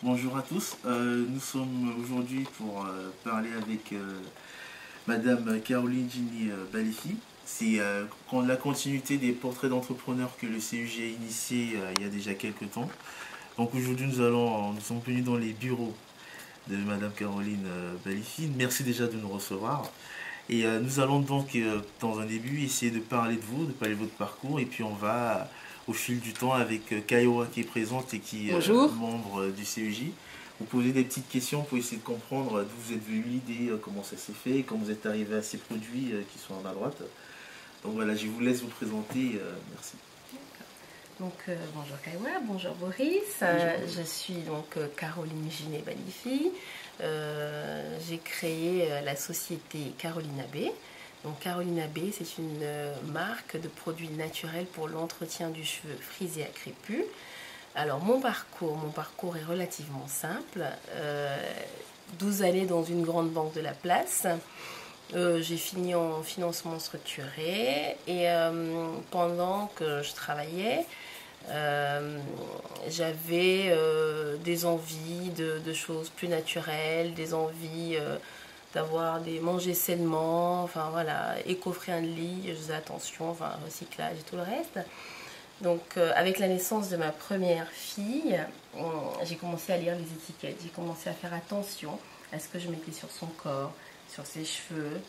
Bonjour à tous, nous sommes aujourd'hui pour parler avec Madame Caroline Ginny Balifi. C'est la continuité des portraits d'entrepreneurs que le CEG a initié il y a déjà quelques temps. Donc aujourd'hui nous sommes venus dans les bureaux de Madame Caroline Balifi. Merci déjà de nous recevoir. Et nous allons donc dans un début essayer de parler de vous, de parler de votre parcours et puis on va au fil du temps avec Kaiwa qui est présente et qui est membre du CEJ. Vous posez des petites questions pour essayer de comprendre d'où vous êtes venu l'idée, comment ça s'est fait, comment vous êtes arrivé à ces produits qui sont à ma droite. Donc voilà, je vous laisse vous présenter. Merci. Donc, bonjour Kaiwa, bonjour Boris. Je suis donc Caroline Ginny Balifi. J'ai créé la société Caroline AB. Donc Caroline AB, c'est une marque de produits naturels pour l'entretien du cheveu frisé à crépus. Alors mon parcours est relativement simple. 12 années dans une grande banque de la place. J'ai fini en financement structuré et pendant que je travaillais, j'avais des envies de choses plus naturelles, des envies manger sainement, enfin voilà, éco-friendly, je faisais attention, enfin recyclage et tout le reste. Donc avec la naissance de ma première fille, j'ai commencé à lire les étiquettes, j'ai commencé à faire attention à ce que je mettais sur son corps, sur ses cheveux.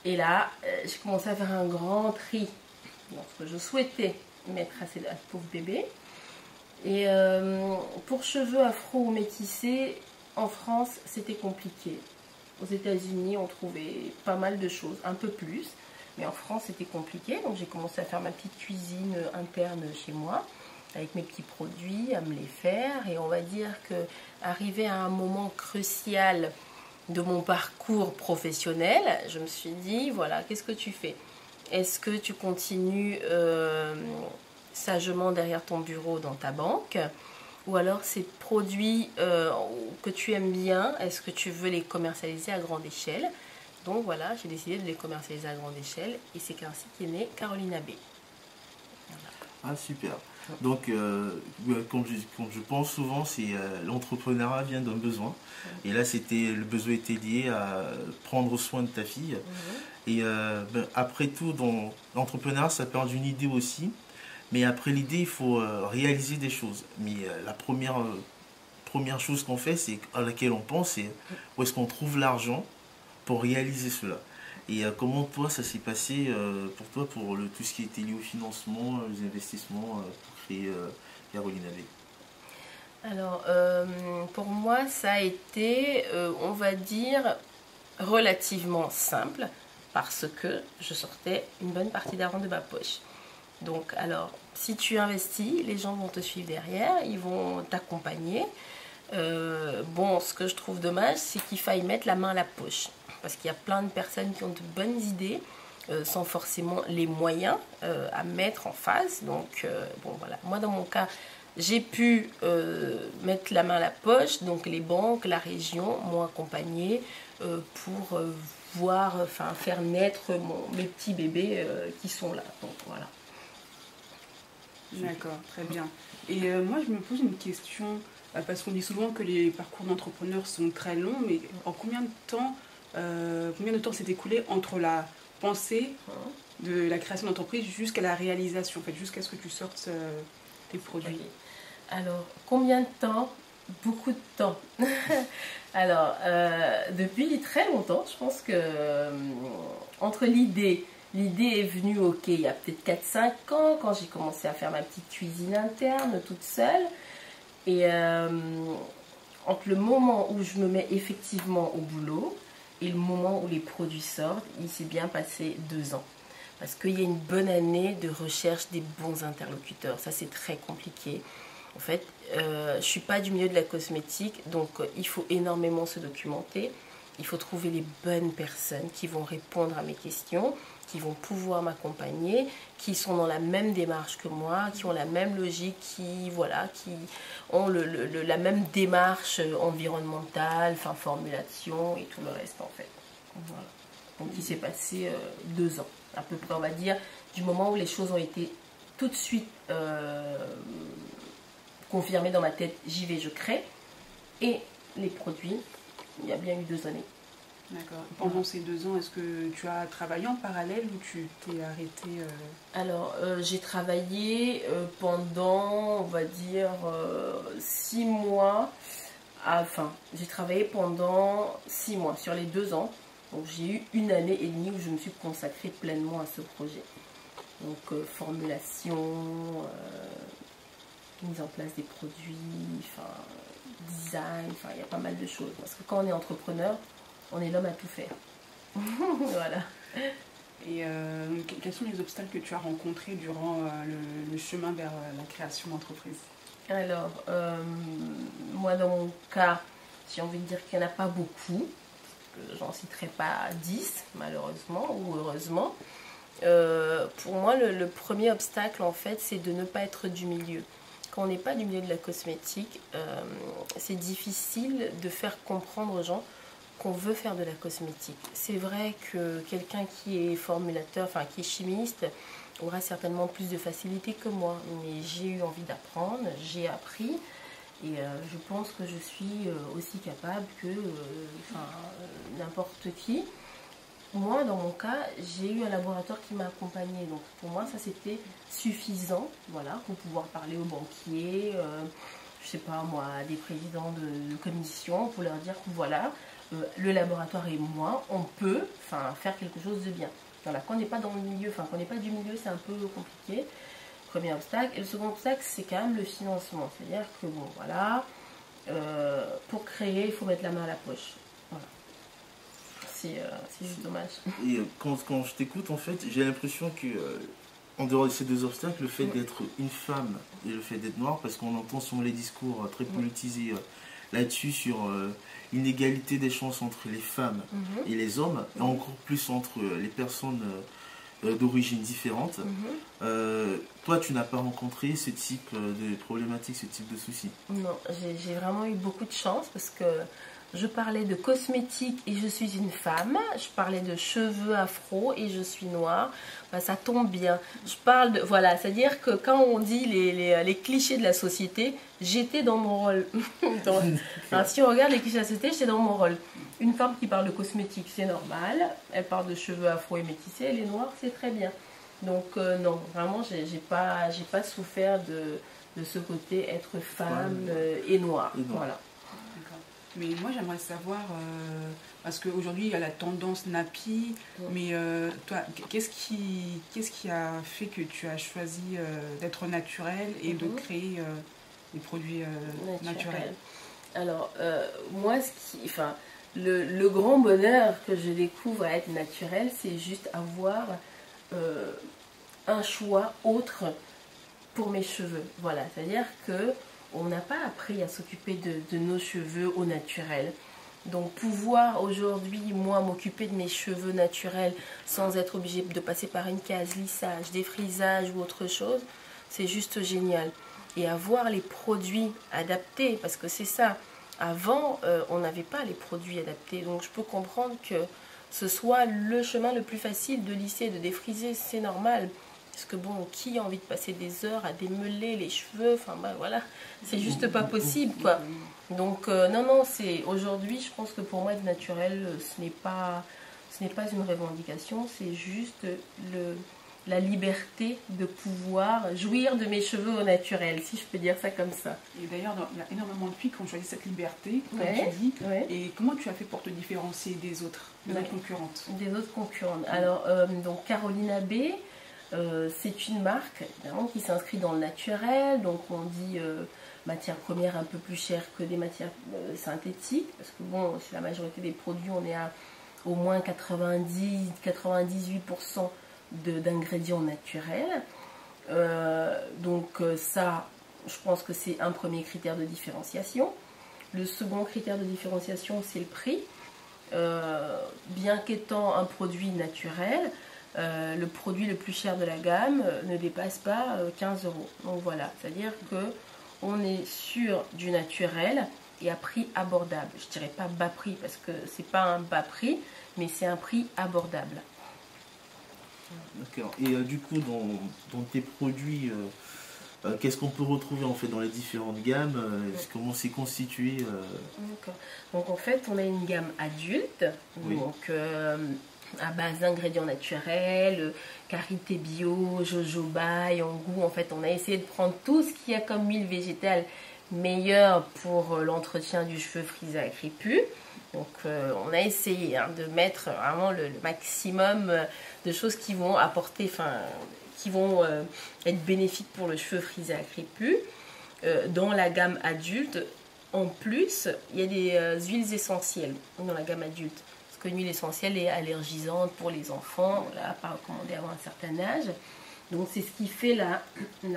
Et là, j'ai commencé à faire un grand tri dans ce que je souhaitais mettre à ce pauvre bébé. Et pour cheveux afro ou métissés, en France, c'était compliqué. Aux États-Unis, on trouvait pas mal de choses, un peu plus. Mais en France, c'était compliqué. Donc, j'ai commencé à faire ma petite cuisine interne chez moi, avec mes petits produits, à me les faire. Et on va dire qu'arrivé à un moment crucial de mon parcours professionnel, je me suis dit, voilà, qu'est-ce que tu fais? Est-ce que tu continues sagement derrière ton bureau dans ta banque? Ou alors ces produits que tu aimes bien, est-ce que tu veux les commercialiser à grande échelle? Donc voilà, j'ai décidé de les commercialiser à grande échelle et c'est ainsi qu'est née Caroline AB. Voilà. Ah super. Donc comme je pense souvent, c'est l'entrepreneuriat vient d'un besoin. Et là le besoin était lié à prendre soin de ta fille. Et après tout, dans l'entrepreneuriat, ça part d'une idée aussi. Mais après l'idée, il faut réaliser des choses. Mais la première chose qu'on fait, c'est à laquelle on pense, c'est où est-ce qu'on trouve l'argent pour réaliser cela. Et comment toi, ça s'est passé pour toi, pour tout ce qui était lié au financement, les investissements pour créer Caroline AB? Alors, pour moi, ça a été, on va dire, relativement simple parce que je sortais une bonne partie d'argent de ma poche. Donc, alors, si tu investis, les gens vont te suivre derrière, ils vont t'accompagner. Bon, ce que je trouve dommage, c'est qu'il faille mettre la main à la poche. Parce qu'il y a plein de personnes qui ont de bonnes idées, sans forcément les moyens à mettre en face. Donc, bon, voilà. Moi, dans mon cas, j'ai pu mettre la main à la poche. Donc, les banques, la région m'ont accompagnée pour faire naître mes petits bébés qui sont là. Donc, voilà. D'accord, très bien. Et moi, je me pose une question, parce qu'on dit souvent que les parcours d'entrepreneurs sont très longs, mais en combien de temps s'est écoulé entre la pensée de la création d'entreprise jusqu'à la réalisation, en fait, jusqu'à ce que tu sortes tes produits? Okay. Alors, combien de temps? Beaucoup de temps. Alors, depuis très longtemps, je pense que entre l'idée est venue, ok, il y a peut-être 4-5 ans, quand j'ai commencé à faire ma petite cuisine interne, toute seule. Et entre le moment où je me mets effectivement au boulot et le moment où les produits sortent, il s'est bien passé 2 ans. Parce qu'il y a une bonne année de recherche des bons interlocuteurs. Ça, c'est très compliqué. En fait, je ne suis pas du milieu de la cosmétique, donc il faut énormément se documenter. Il faut trouver les bonnes personnes qui vont répondre à mes questions, qui vont pouvoir m'accompagner, qui sont dans la même démarche que moi, qui ont la même logique, qui ont la même démarche environnementale, formulation et tout le reste en fait. Voilà. Donc il s'est passé 2 ans, à peu près on va dire, du moment où les choses ont été tout de suite confirmées dans ma tête, j'y vais, je crée. et les produits, il y a bien eu 2 années. D'accord. Pendant ces 2 ans, est-ce que tu as travaillé en parallèle ou tu t'es arrêté Alors, j'ai travaillé pendant, on va dire, 6 mois. Enfin, j'ai travaillé pendant 6 mois sur les 2 ans. Donc, j'ai eu 1 année et demie où je me suis consacrée pleinement à ce projet. Donc, formulation, mise en place des produits, enfin, design, enfin, il y a pas mal de choses. Parce que quand on est entrepreneur, on est l'homme à tout faire. Voilà. Et quels sont les obstacles que tu as rencontrés durant le chemin vers la création d'entreprise? Alors, moi dans mon cas, j'ai envie de dire qu'il n'y en a pas beaucoup. J'en citerai pas 10, malheureusement ou heureusement. Pour moi, le premier obstacle, en fait, c'est de ne pas être du milieu. Quand on n'est pas du milieu de la cosmétique, c'est difficile de faire comprendre aux gens qu'on veut faire de la cosmétique. C'est vrai que quelqu'un qui est formulateur, enfin qui est chimiste, aura certainement plus de facilité que moi. Mais j'ai eu envie d'apprendre, j'ai appris et je pense que je suis aussi capable que n'importe qui. Moi, dans mon cas, j'ai eu un laboratoire qui m'a accompagnée. Donc pour moi, ça c'était suffisant, voilà, pour pouvoir parler aux banquiers, je sais pas moi, des présidents de commission, pour leur dire que voilà, le laboratoire et moi, on peut faire quelque chose de bien. Voilà, quand on n'est pas dans le milieu, quand on n'est pas du milieu, c'est un peu compliqué. Premier obstacle. Et le second obstacle, c'est quand même le financement. C'est-à-dire que bon, voilà, pour créer, il faut mettre la main à la poche. Voilà. C'est juste dommage. Et quand je t'écoute, en fait, j'ai l'impression que, en dehors de ces 2 obstacles, le fait d'être une femme et le fait d'être noire, parce qu'on entend souvent les discours très politisés là-dessus, sur l'inégalité des chances entre les femmes et les hommes, et encore plus entre les personnes d'origine différente. Toi, tu n'as pas rencontré ce type de problématique, ce type de soucis? Non, j'ai vraiment eu beaucoup de chance parce que je parlais de cosmétique et je suis une femme. Je parlais de cheveux afro et je suis noire. Ben, ça tombe bien. Je parle de... Voilà, c'est-à-dire que quand on dit les clichés de la société, j'étais dans mon rôle. Alors, si on regarde les clichés de la société, j'étais dans mon rôle. Une femme qui parle de cosmétique, c'est normal. Elle parle de cheveux afro et métissés. Elle est noire, c'est très bien. Donc non, vraiment, j'ai pas souffert de ce côté être femme et noire. Voilà. Mais moi, j'aimerais savoir, parce qu'aujourd'hui, il y a la tendance nappy, mais toi, qu'est-ce qui a fait que tu as choisi d'être naturelle et de créer des produits naturels? Alors, moi, le grand bonheur que je découvre à être naturel, c'est juste avoir un choix autre pour mes cheveux. Voilà, c'est-à-dire que on n'a pas appris à s'occuper de nos cheveux au naturel. Donc pouvoir aujourd'hui, moi, m'occuper de mes cheveux naturels sans être obligée de passer par une case lissage, défrisage ou autre chose, c'est juste génial. Et avoir les produits adaptés, parce que c'est ça. Avant, on n'avait pas les produits adaptés. Donc je peux comprendre que ce soit le chemin le plus facile de lisser, de défriser, c'est normal. Parce que bon, qui a envie de passer des heures à démêler les cheveux? Enfin, ben voilà, c'est juste pas possible, quoi. Donc, non, c'est aujourd'hui, je pense que pour moi, être naturel, ce n'est pas une revendication, c'est juste la liberté de pouvoir jouir de mes cheveux au naturel, si je peux dire ça comme ça. Et d'ailleurs, il y a énormément de filles qui ont choisi cette liberté, comme tu dis. Et comment tu as fait pour te différencier des autres concurrentes? Des autres concurrentes. Alors, donc Carolina B, c'est une marque qui s'inscrit dans le naturel, donc on dit matière première un peu plus chère que des matières synthétiques, parce que bon, c'est la majorité des produits, on est à au moins 90-98% d'ingrédients naturels. Donc ça, je pense que c'est un premier critère de différenciation. Le second critère de différenciation, c'est le prix. Bien qu'étant un produit naturel, le produit le plus cher de la gamme ne dépasse pas 15 €. Donc voilà, c'est-à-dire qu'on est sur du naturel et à prix abordable. Je dirais pas bas prix parce que c'est pas un bas prix, mais c'est un prix abordable. D'accord. Et du coup, dans tes produits, Qu'est-ce qu'on peut retrouver en fait dans les différentes gammes, comment c'est constitué D'accord. Donc en fait, on a une gamme adulte, Oui. donc à base d'ingrédients naturels, karité bio, jojoba et en goût. En fait, on a essayé de prendre tout ce qu'il y a comme huile végétale meilleure pour l'entretien du cheveu frisé à crépus. Donc on a essayé de mettre vraiment le maximum de choses qui vont apporter, qui vont être bénéfiques pour le cheveu frisé à crépus. Dans la gamme adulte, en plus, il y a des huiles essentielles dans la gamme adulte. Parce qu'une huile essentielle est allergisante pour les enfants, voilà, pas recommandée avant un certain âge. Donc c'est ce qui fait la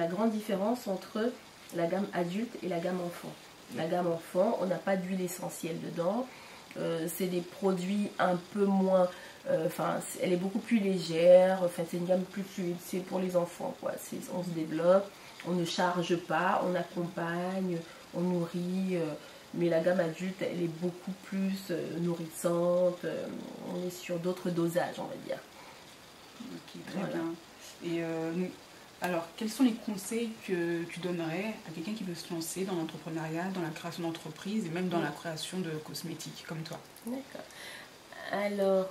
grande différence entre la gamme adulte et la gamme enfant. La gamme enfant, on n'a pas d'huile essentielle dedans. C'est des produits un peu moins... elle est beaucoup plus légère. C'est une gamme plus fluide. C'est pour les enfants, quoi. On se développe, on ne charge pas, on accompagne, on nourrit. Mais la gamme adulte, elle est beaucoup plus nourrissante. On est sur d'autres dosages, on va dire. Ok, très bien. Et alors, quels sont les conseils que tu donnerais à quelqu'un qui veut se lancer dans l'entrepreneuriat, dans la création d'entreprise et même dans la création de cosmétiques comme toi? D'accord. Alors,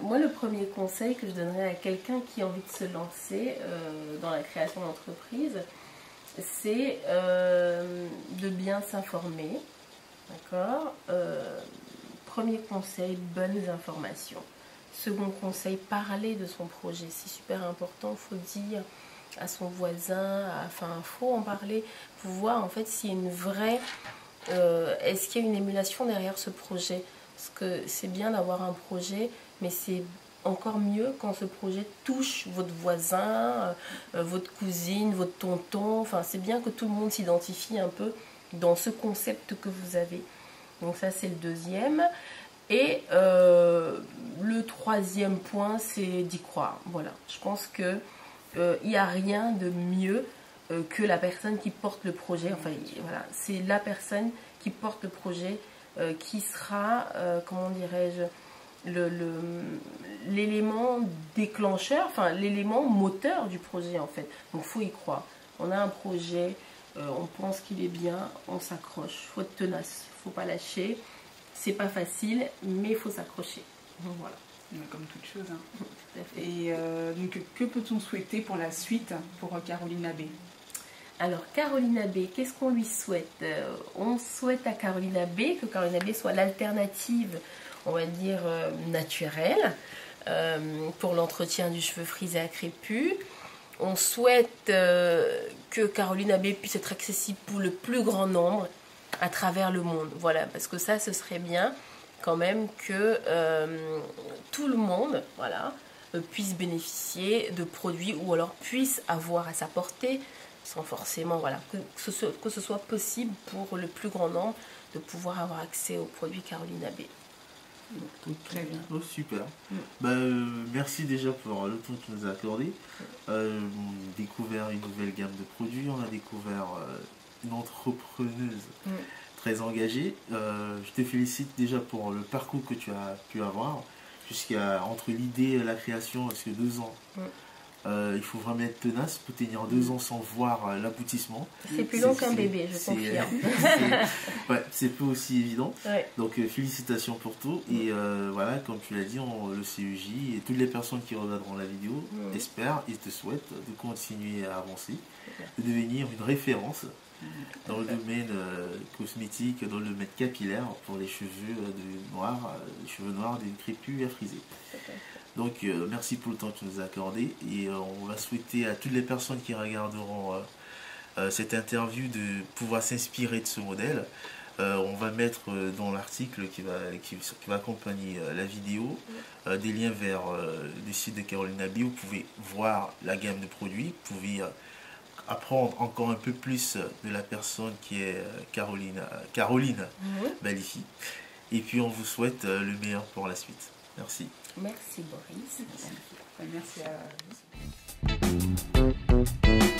moi, le premier conseil que je donnerais à quelqu'un qui a envie de se lancer dans la création d'entreprise, c'est de bien s'informer. D'accord. Premier conseil, bonnes informations. Second conseil, parler de son projet. C'est super important, il faut dire à son voisin, il faut en parler pour voir en fait s'il y a une vraie... est-ce qu'il y a une émulation derrière ce projet? Parce que c'est bien d'avoir un projet, mais c'est encore mieux quand ce projet touche votre voisin, votre cousine, votre tonton. Enfin, c'est bien que tout le monde s'identifie un peu dans ce concept que vous avez. Donc ça, c'est le deuxième. Et le troisième point, c'est d'y croire. Voilà, je pense que il n'y a rien de mieux que la personne qui porte le projet. Enfin, voilà, c'est la personne qui porte le projet qui sera, comment dirais-je, l'élément déclencheur, l'élément moteur du projet en fait. Donc, il faut y croire. On a un projet, on pense qu'il est bien, on s'accroche. Il faut être tenace, il ne faut pas lâcher. C'est pas facile, mais il faut s'accrocher. Voilà. Comme toute chose. Hein. Et donc, que peut-on souhaiter pour la suite pour Caroline Abbé? Alors, Caroline Abbé, qu'est-ce qu'on lui souhaite? On souhaite à Caroline Abbé que Caroline Abbé soit l'alternative, on va dire, naturelle pour l'entretien du cheveu frisé à crépus. On souhaite que Caroline Abbé puisse être accessible pour le plus grand nombre à travers le monde. Voilà, parce que ça, ce serait bien quand même que tout le monde, voilà, puisse bénéficier de produits ou alors puisse avoir à sa portée, sans forcément, voilà, que ce soit possible pour le plus grand nombre de pouvoir avoir accès aux produits Caroline Abbé. Très bien. Oh, super. Merci déjà pour le temps que tu nous as accordé. On a découvert une nouvelle gamme de produits, on a découvert une entrepreneuse très engagée. Je te félicite déjà pour le parcours que tu as pu avoir, entre l'idée et la création, parce que 2 ans. Il faut vraiment être tenace pour tenir 2 ans sans voir l'aboutissement. C'est plus long qu'un bébé, je confirme. C'est peu aussi évident. Ouais. Donc félicitations pour tout. Et voilà, comme tu l'as dit, le CEJ et toutes les personnes qui regarderont la vidéo espèrent et te souhaitent de continuer à avancer, de devenir une référence dans le domaine cosmétique, dans le domaine capillaire pour les cheveux noirs, des crépus et à friser. Donc merci pour le temps que tu nous as accordé et on va souhaiter à toutes les personnes qui regarderont cette interview de pouvoir s'inspirer de ce modèle. On va mettre dans l'article qui va accompagner la vidéo des liens vers le site de Caroline Abbé où vous pouvez voir la gamme de produits, vous pouvez apprendre encore un peu plus de la personne qui est Caroline Balifi. Et puis on vous souhaite le meilleur pour la suite. Merci. Merci Boris. Merci à vous.